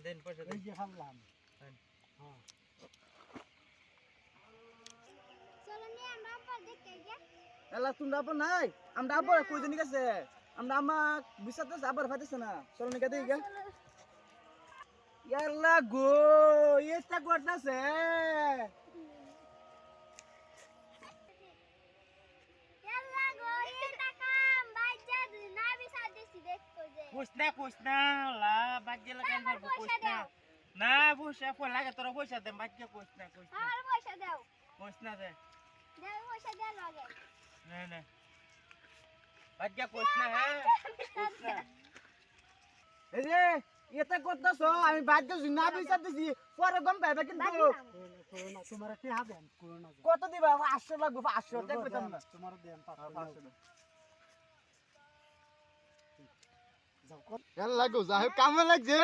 দেন পয়সা দেন এই যে খাল্লাম হ্যাঁ চলো নিয়ে আমরা পর দেখতে যাই এলা তুমি আবার নাই আমরা আবার কই জানি গেছে আমরা আমাক বিসাতে আবার ফাইতেছ না চলো নিকে দেই গা ইয়াল্লা গো এটা করতেছে ইয়াল্লা গো এই টাকাম বাইজা না বিসা দিছি দেখো যে কোস না লা বাজ্যে লাগাই করব কোস না না পয়সা ফোন লাগে তোরা পয়সা দে বাজ্যে কোস না আমার পয়সা দাও কোস না দে দাও পয়সা দে লাগে না বাজ্যে কোস না হ্যাঁ কোস না এই যে এটা করতেছ আমি বাধ্য না বিসাত দিছি পরে গম পাইবা কিন্তু করোনা তোমার কি হবেন করোনা কত দিবা 500 লাগবে 500 টাকা কইতাম না তোমার দেন 500 যাও কর এলা লাগো যাও কামে লাগছে